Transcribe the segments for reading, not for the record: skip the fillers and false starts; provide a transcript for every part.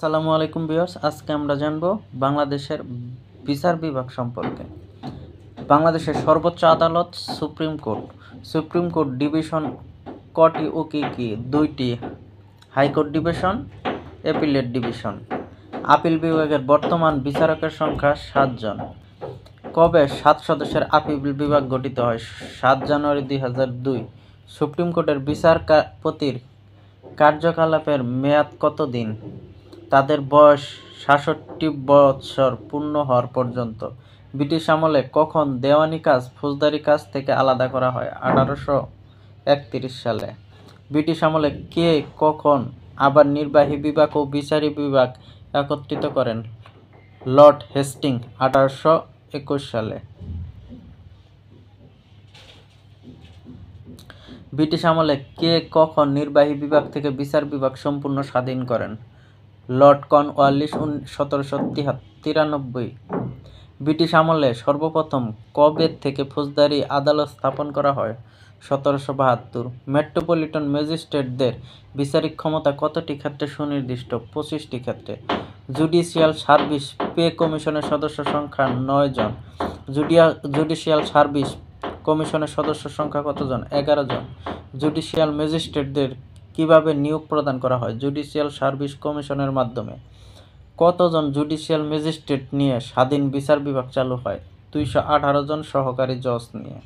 আসসালামু আলাইকুম ভিউয়ার্স, আজকে আমরা জানব বাংলাদেশের বিচার বিভাগ সম্পর্কে। বাংলাদেশের সর্বোচ্চ আদালত সুপ্রিম কোর্ট ডিভিশন কটি ও কি? দুইটি। High court division, appellate division. Appeal বিভাগের বর্তমান বিচারকের সংখ্যা 7 জন। কবে 7 সদস্যের আপিল বিভাগ গঠিত হয়? 7 জানুয়ারি 2002। সুপ্রিম কোর্টের বিচারপতির কার্যকলাপের মেয়াদ কত দিন? তাদের বয়স ৬৭ বছর পূর্ণ হওয়ার পর্যন্ত। ব্রিটিশ আমলে কখন দেওয়ানি কাজ ফৌজদারি কাজ থেকে আলাদা করা হয়? ১৮৩১ সালে। ব্রিটিশ আমলে কে কখন আবার নির্বাহী বিভাগ ও বিচারিক বিভাগ একত্রিত করেন? লর্ড হেস্টিং ১৮২১ সালে। ব্রিটিশ আমলে কে কখন নির্বাহী বিভাগ থেকে বিচার বিভাগ সম্পূর্ণ স্বাধীন করেন? Lord Cornwallis ১৭৯৩। ব্রিটিশ আমলে সর্বপ্রথম কবে থেকে ফৌজদারি আদালত স্থাপন করা হয়? ১৭৭২। মেট্রোপলিটন ম্যাজিস্ট্রেটদের বিচারিক ক্ষমতা কতটি ক্ষেত্রে সুনির্দিষ্ট? ২৫টি ক্ষেত্রে। জুডিশিয়াল সার্ভিস পে কমিশনের সদস্য সংখ্যা ৯ জন। জুডিশিয়াল সার্ভিস কমিশনের সদস্য সংখ্যা কতজন? ১১ জন। জুডিশিয়াল ম্যাজিস্ট্রেটদের কিভাবে নিয়োগ প্রদান করা হয়? জুডিশিয়াল সার্ভিস কমিশনের মাধ্যমে। কতজন জুডিশিয়াল ম্যাজিস্ট্রেট নিয়ে স্বাধীন বিচার বিভাগ চালু হয়? ২১৮ জন সহকারী জজ নিয়ে।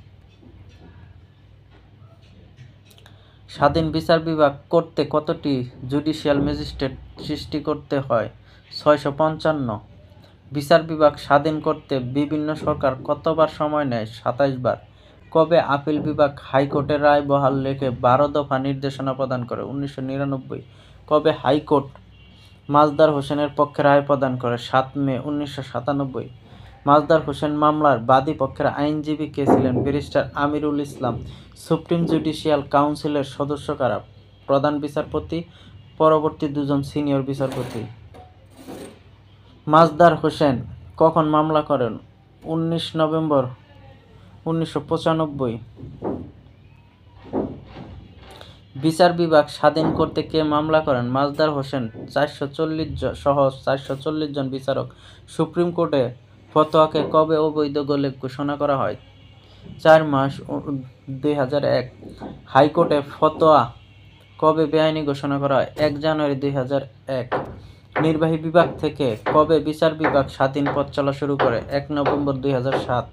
স্বাধীন বিচার বিভাগ করতে কতটি জুডিশিয়াল ম্যাজিস্ট্রেট সৃষ্টি করতে হয়? ৬৫৫। বিচার বিভাগ স্বাধীন করতে বিভিন্ন সরকার কতবার সময় নেয়? ২৭ বার। কবে আপিল বিভাগ হাইকোর্টের রায় বহাল রেখে ১২ দফা নির্দেশনা প্রদান করে? ১৯৯৯। কবে হাইকোর্ট মাজদার হোসেনের পক্ষে রায় প্রদান করে? ৭ মে ১৯৯৭। মাজদার হোসেন মামলার বাদী পক্ষের আইনজীবী কে ছিলেন? Barrister Amirul Islam. Supreme judicial কাউন্সিলের সদস্য কারা? প্রধান বিচারপতি, পরবর্তী দুজন সিনিয়র বিচারপতি। মাজদার হোসেন কখন মামলা করেন? ১৯ নভেম্বর ১৯৯৫। বিচার বিভাগ স্বাধীন করতে কে মামলা করেন? মাজদার হোসেন সহ ৪৪০ জন বিচারক। সুপ্রিম কোর্টে ফতোয়াকে কবে অবৈধ বলে ঘোষণা করা হয়? ৪ মার্চ ২০০১। হাইকোর্টে ফতোয়া কবে বেআইনি ঘোষণা করা হয়? ১ জানুয়ারি ২০০১। নির্বাহী বিভাগ থেকে কবে বিচার বিভাগ স্বাধীন পথ চলা শুরু করে? ১ নভেম্বর ২০০৭।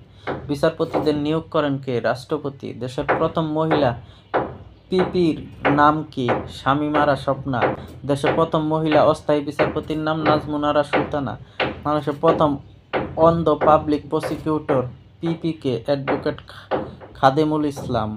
বিচারপতিদের নিয়োগ করেন কে? রাষ্ট্রপতি। দেশের প্রথম মহিলা পিপির নাম কি? শামীম আরা স্বপ্না। দেশের প্রথম মহিলা অস্থায়ী বিচারপতির নাম নাজমুন আরা সুলতানা। বাংলাদেশের প্রথম অন্ধ পাবলিক প্রসিকিউটর পিপি কে? অ্যাডভোকেট খাদেমুল ইসলাম।